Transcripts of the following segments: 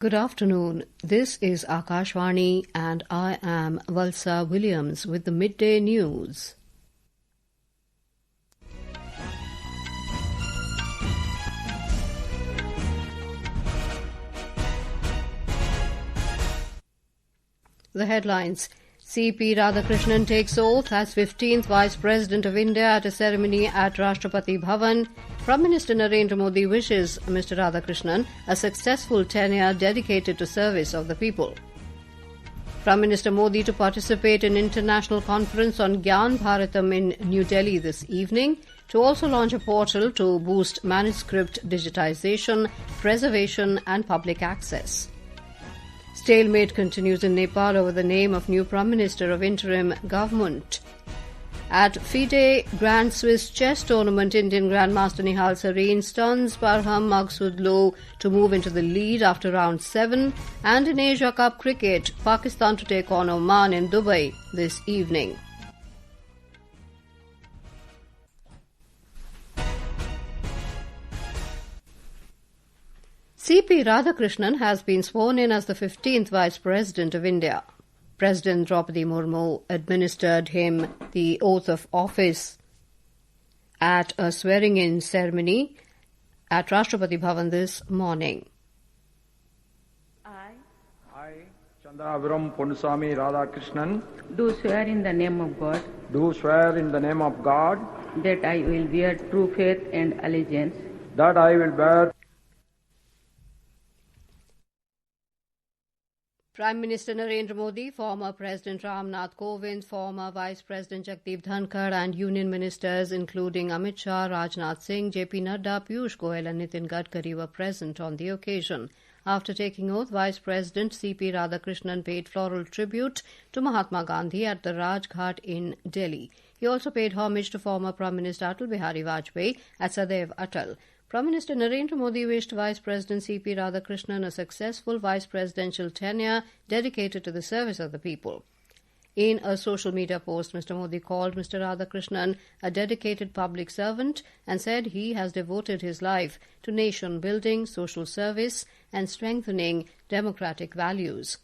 Good afternoon. This is Akashvani and I am Valsa Williams with the Midday News. The headlines. P Radhakrishnan takes oath as 15th Vice President of India at a ceremony at Rashtrapati Bhavan. Prime Minister Narendra Modi wishes Mr Radhakrishnan a successful tenure dedicated to service of the people. Prime Minister Modi to participate in international conference on Gyan Bharatam in New Delhi this evening, to also launch a portal to boost manuscript digitisation, preservation and public access. Stalemate continues in Nepal over the name of new Prime Minister of Interim government. At FIDE Grand Swiss Chess tournament, Indian Grandmaster Nihal Sarin stuns Parham Maghsoodloo to move into the lead after round 7. And in Asia Cup cricket, Pakistan to take on Oman in Dubai this evening. P Radhakrishnan has been sworn in as the 15th Vice President of India. President Rashtrapati Murmu administered him the oath of office at a swearing-in ceremony at Rashtrapati Bhavan this morning. I, Chandraviram Ponnusamy Radhakrishnan, do swear in the name of God do swear in the name of God that I will bear true faith and allegiance that I will bear Prime Minister Narendra Modi, former President Ram Nath Kovind, former Vice President Jagdeep Dhankar and Union Ministers including Amit Shah, Rajnath Singh, JP Nadda, Piyush Goyal and Nitin Gadkari were present on the occasion. After taking oath, Vice President P Radhakrishnan paid floral tribute to Mahatma Gandhi at the Rajghat in Delhi. He also paid homage to former Prime Minister Atal Bihari Vajpayee at Sadaiv Atal. Prime Minister Narendra Modi wished Vice President P Radhakrishnan a successful vice presidential tenure dedicated to the service of the people. In a social media post, Mr Modi called Mr Radhakrishnan a dedicated public servant and said he has devoted his life to nation building, social service and strengthening democratic values.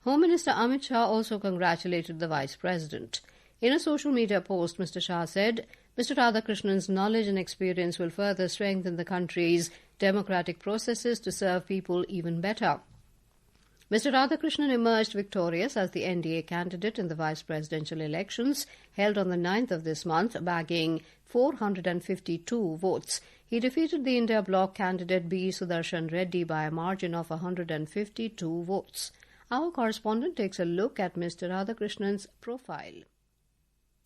Home Minister Amit Shah also congratulated the Vice President. In a social media post, Mr Shah said, Mr Radhakrishnan's knowledge and experience will further strengthen the country's democratic processes to serve people even better. Mr Radhakrishnan emerged victorious as the NDA candidate in the vice presidential elections held on the 9th of this month, bagging 452 votes. He defeated the India Bloc candidate B. Sudarshan Reddy by a margin of 152 votes. Our correspondent takes a look at Mr Radhakrishnan's profile.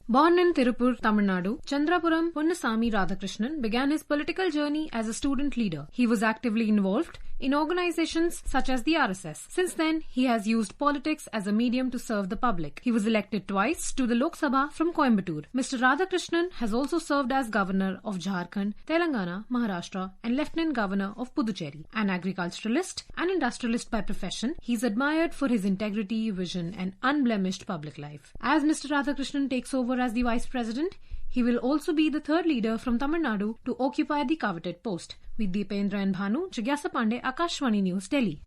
Born in Tirupur, Tamil Nadu, Chandrapuram Ponnusamy Radhakrishnan began his political journey as a student leader. He was actively involved in organizations such as the RSS. Since then, he has used politics as a medium to serve the public. He was elected twice to the Lok Sabha from Coimbatore. Mr. Radhakrishnan has also served as Governor of Jharkhand, Telangana, Maharashtra and Lieutenant Governor of Puducherry. An agriculturalist and industrialist by profession, he is admired for his integrity, vision and unblemished public life. As Mr. Radhakrishnan takes over as the Vice President, he will also be the third leader from Tamil Nadu to occupy the coveted post. With Deependra and Bhanu, Jigyasa Pandey, Akashvani News, Delhi.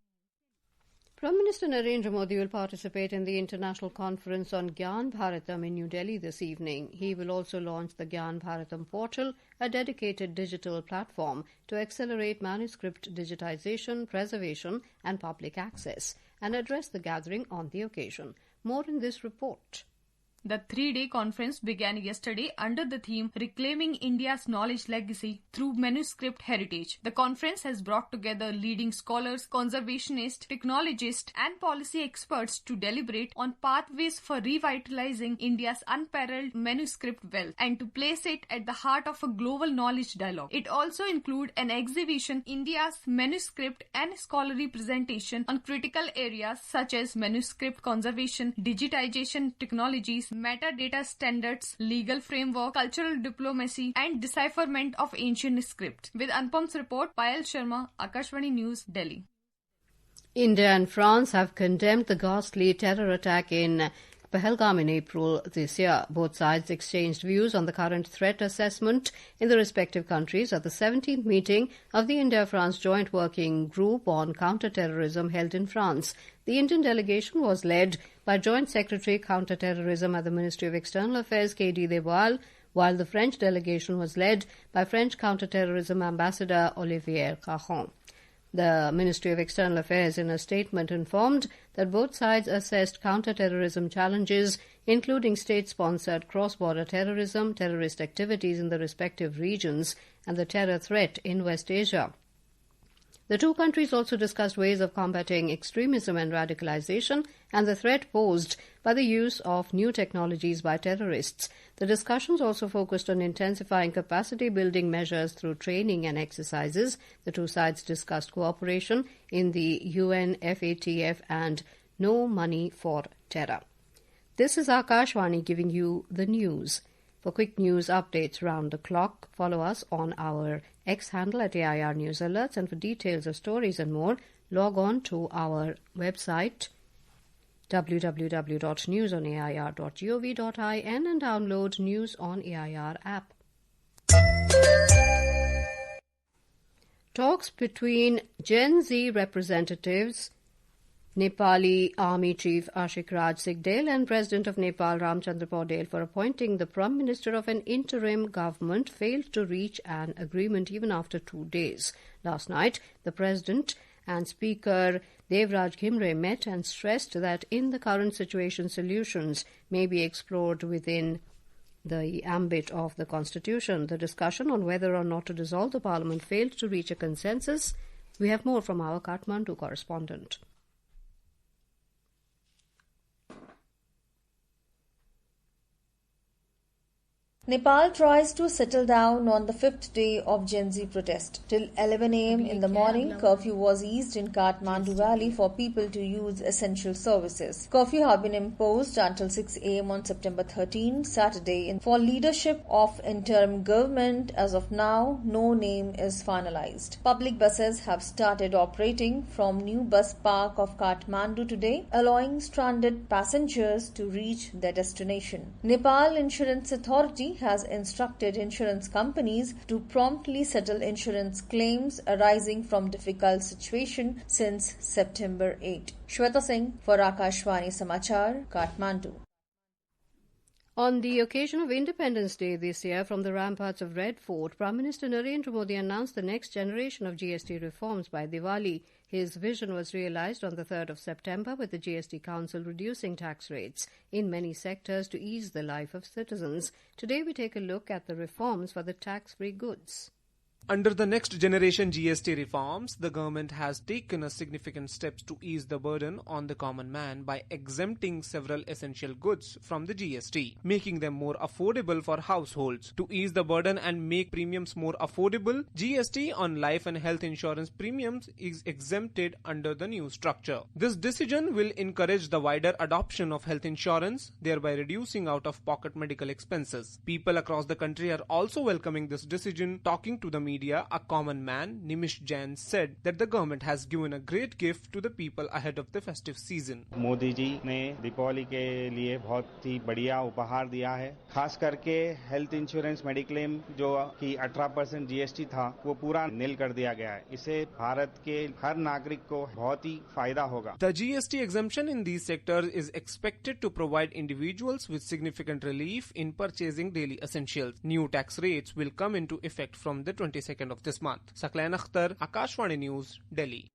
Prime Minister Narendra Modi will participate in the international conference on Gyan Bharatam in New Delhi this evening. He will also launch the Gyan Bharatam portal, a dedicated digital platform to accelerate manuscript digitisation, preservation and public access, and address the gathering on the occasion. More in this report. The three-day conference began yesterday under the theme Reclaiming India's Knowledge Legacy Through Manuscript Heritage. The conference has brought together leading scholars, conservationists, technologists and policy experts to deliberate on pathways for revitalizing India's unparalleled manuscript wealth and to place it at the heart of a global knowledge dialogue. It also includes an exhibition, India's Manuscript and scholarly presentation on critical areas such as manuscript conservation, digitization technologies, metadata standards, legal framework, cultural diplomacy, and decipherment of ancient script. With Anupam's report, Payal Sharma, Akashvani News, Delhi. India and France have condemned the ghastly terror attack in Pahalgam in April this year. Both sides exchanged views on the current threat assessment in the respective countries at the 17th meeting of the India-France Joint Working Group on Counter-terrorism held in France. The Indian delegation was led by Joint Secretary Counter-terrorism at the Ministry of External Affairs K.D. Dewal, while the French delegation was led by French Counter-terrorism Ambassador Olivier Caron. The Ministry of External Affairs in a statement informed that both sides assessed counter-terrorism challenges, including state-sponsored cross-border terrorism, terrorist activities in the respective regions, and the terror threat in West Asia. The two countries also discussed ways of combating extremism and radicalization and the threat posed by the use of new technologies by terrorists. The discussions also focused on intensifying capacity-building measures through training and exercises. The two sides discussed cooperation in the UN, FATF and No Money for Terror. This is Akashvani giving you the news. For quick news updates round the clock, follow us on our X handle at AIR News Alerts, and for details of stories and more, log on to our website www.newsonair.gov.in and download News on AIR app. Talks between Gen Z representatives, Nepali Army Chief Ashik Raj Sigdel and President of Nepal Ramchandra Paudel for appointing the Prime Minister of an interim government failed to reach an agreement even after 2 days. Last night, the President and Speaker Devraj Ghimre met and stressed that in the current situation, solutions may be explored within the ambit of the Constitution. The discussion on whether or not to dissolve the Parliament failed to reach a consensus. We have more from our Kathmandu correspondent. Nepal tries to settle down on the fifth day of Gen Z protest. Till 11 a.m. in the morning, curfew was eased in Kathmandu Valley for people to use essential services. Curfew have been imposed until 6 a.m. on September 13, Saturday. For leadership of interim government, as of now, no name is finalized. Public buses have started operating from new bus park of Kathmandu today, allowing stranded passengers to reach their destination. Nepal Insurance Authority has instructed insurance companies to promptly settle insurance claims arising from difficult situation since September 8. Shweta Singh for Akashvani Samachar, Kathmandu. On the occasion of Independence Day this year, from the ramparts of Red Fort, Prime Minister Narendra Modi announced the next generation of GST reforms by Diwali. His vision was realized on the 3rd of September with the GST Council reducing tax rates in many sectors to ease the life of citizens. Today we take a look at the reforms for the tax-free goods. Under the next generation GST reforms, the government has taken a significant steps to ease the burden on the common man by exempting several essential goods from the GST, making them more affordable for households. To ease the burden and make premiums more affordable, GST on life and health insurance premiums is exempted under the new structure. This decision will encourage the wider adoption of health insurance, thereby reducing out-of-pocket medical expenses. People across the country are also welcoming this decision. Talking to the media, a common man, Nimish Jain, said that the government has given a great gift to the people ahead of the festive season. Modi ji ने दीपावली के लिए बहुत ही बढ़िया उपहार दिया है. खास करके हेल्थ इंश्योरेंस मेडिक्लेम जो कि 18% जीएसटी था वो पूरा नील कर दिया गया है. इससे भारत के हर नागरिक को बहुत ही फायदा होगा. The GST exemption in these sectors is expected to provide individuals with significant relief in purchasing daily essentials. New tax rates will come into effect from the 22nd of this month. Saklain Akhtar, Akashvani News, Delhi.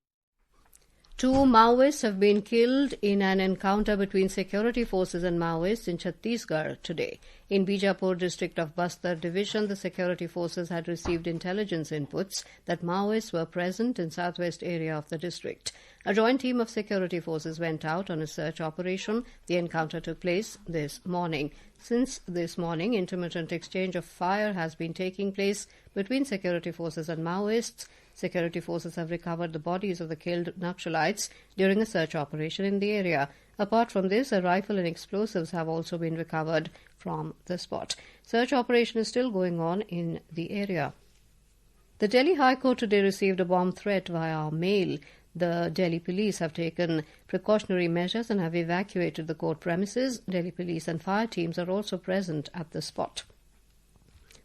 2 Maoists have been killed in an encounter between security forces and Maoists in Chhattisgarh today. In Bijapur district of Bastar division, the security forces had received intelligence inputs that Maoists were present in southwest area of the district. A joint team of security forces went out on a search operation. The encounter took place this morning. Since this morning, intermittent exchange of fire has been taking place between security forces and Maoists. Security forces have recovered the bodies of the killed Naxalites during a search operation in the area. Apart from this, a rifle and explosives have also been recovered from the spot. Search operation is still going on in the area. The Delhi High Court today received a bomb threat via mail. The Delhi police have taken precautionary measures and have evacuated the court premises. Delhi police and fire teams are also present at the spot.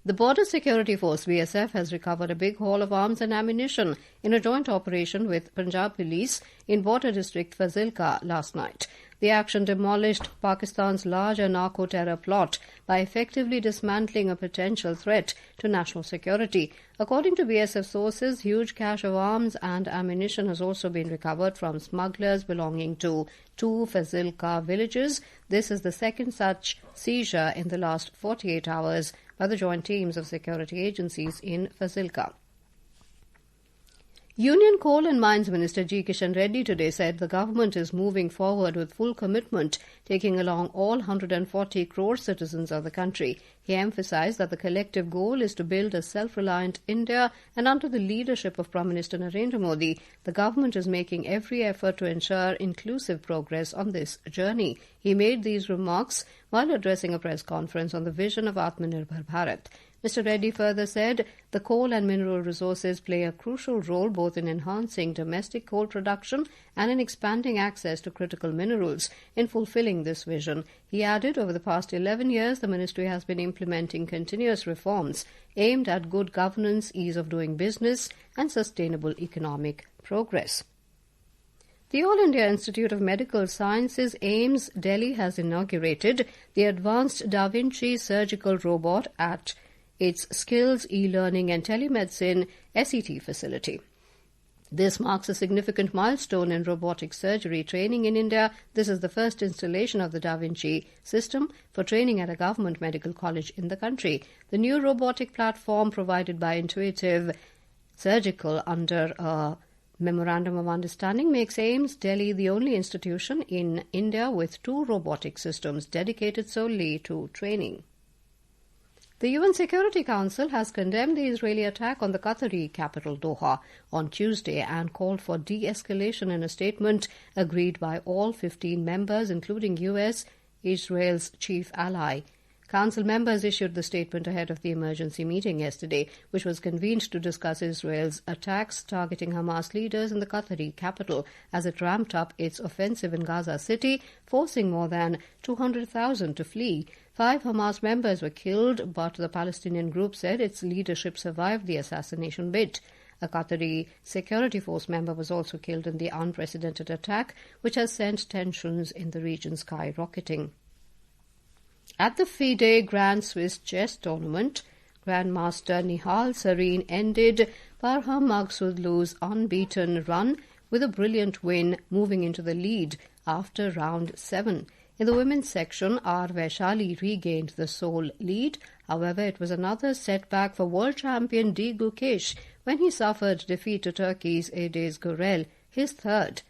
The Border Security Force BSF has recovered a big haul of arms and ammunition in a joint operation with Punjab Police in border district Fazilka last night. The action demolished Pakistan's larger narco-terror plot by effectively dismantling a potential threat to national security. According to BSF sources, huge cache of arms and ammunition has also been recovered from smugglers belonging to 2 Fazilka villages. This is the second such seizure in the last 48 hours by the joint teams of security agencies in Fazilka. Union Coal and Mines Minister G. Kishan Reddy today said the government is moving forward with full commitment, taking along all 140 crore citizens of the country. He emphasized that the collective goal is to build a self-reliant India, and under the leadership of Prime Minister Narendra Modi, the government is making every effort to ensure inclusive progress on this journey. He made these remarks while addressing a press conference on the vision of Atmanirbhar Bharat. Mr. Reddy further said the coal and mineral resources play a crucial role both in enhancing domestic coal production and in expanding access to critical minerals. In fulfilling this vision, he added, over the past 11 years, the ministry has been implementing continuous reforms aimed at good governance, ease of doing business, and sustainable economic progress. The All India Institute of Medical Sciences, AIIMS, Delhi, has inaugurated the Advanced Da Vinci Surgical Robot at its Skills, E-Learning and Telemedicine SET facility. This marks a significant milestone in robotic surgery training in India. This is the first installation of the Da Vinci system for training at a government medical college in the country. The new robotic platform provided by Intuitive Surgical under a Memorandum of Understanding makes AIIMS Delhi the only institution in India with 2 robotic systems dedicated solely to training. The UN Security Council has condemned the Israeli attack on the Qatari capital Doha on Tuesday and called for de-escalation in a statement agreed by all 15 members, including US, Israel's chief ally. Council members issued the statement ahead of the emergency meeting yesterday, which was convened to discuss Israel's attacks targeting Hamas leaders in the Qatari capital as it ramped up its offensive in Gaza City, forcing more than 200,000 to flee. 5 Hamas members were killed, but the Palestinian group said its leadership survived the assassination bid. A Qatari security force member was also killed in the unprecedented attack, which has sent tensions in the region skyrocketing. At the FIDE Grand Swiss Chess tournament, Grandmaster Nihal Sarin ended Parham Maghsoodloo's unbeaten run with a brilliant win, moving into the lead after round 7. In the women's section, R. Vaishali regained the sole lead. However, it was another setback for world champion D. Gukesh when he suffered defeat to Turkey's Edes Gürel, his third.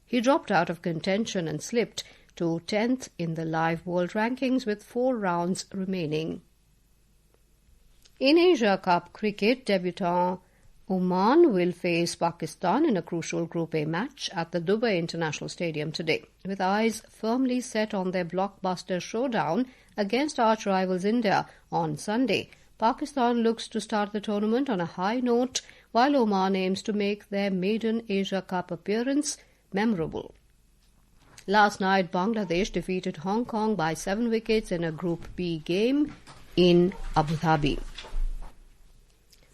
He dropped out of contention and slipped to 10th in the live world rankings with 4 rounds remaining. In Asia Cup cricket, debutant Oman will face Pakistan in a crucial Group A match at the Dubai International Stadium today. With eyes firmly set on their blockbuster showdown against arch-rivals India on Sunday, Pakistan looks to start the tournament on a high note, while Oman aims to make their maiden Asia Cup appearance memorable. Last night, Bangladesh defeated Hong Kong by 7 wickets in a Group B game in Abu Dhabi.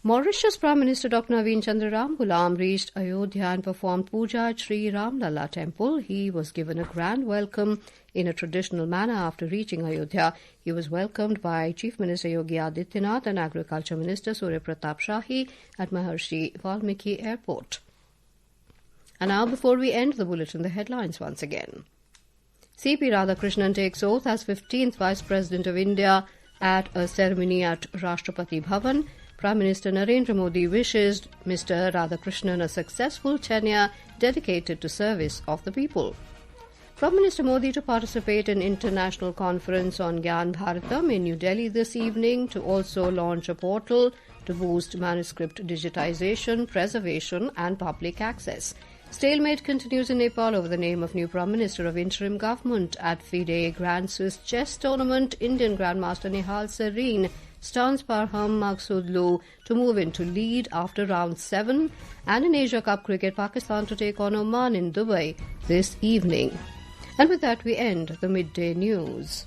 Mauritius Prime Minister Dr. Naveen Chandra Ramgoolam reached Ayodhya and performed puja at Sri Ram Lalla Temple. He was given a grand welcome in a traditional manner after reaching Ayodhya. He was welcomed by Chief Minister Yogi Adityanath and Agriculture Minister Surya Pratap Shahi at Maharshi Valmiki Airport. And now, before we end the bulletin, the headlines once again. P Radhakrishnan takes oath as 15th Vice President of India at a ceremony at Rashtrapati Bhavan. Prime Minister Narendra Modi wishes Mr Radhakrishnan a successful tenure dedicated to service of the people. Prime Minister Modi to participate in international conference on Gyan Bharatam in New Delhi this evening, to also launch a portal to boost manuscript digitisation, preservation and public access. Stalemate continues in Nepal over the name of new Prime Minister of Interim government. At FIDE Grand Swiss Chess tournament, Indian Grandmaster Nihal Sarin stuns Parham Maghsoodloo to move into lead after round 7. And in Asia Cup cricket, Pakistan to take on Oman in Dubai this evening. And with that, we end the midday news.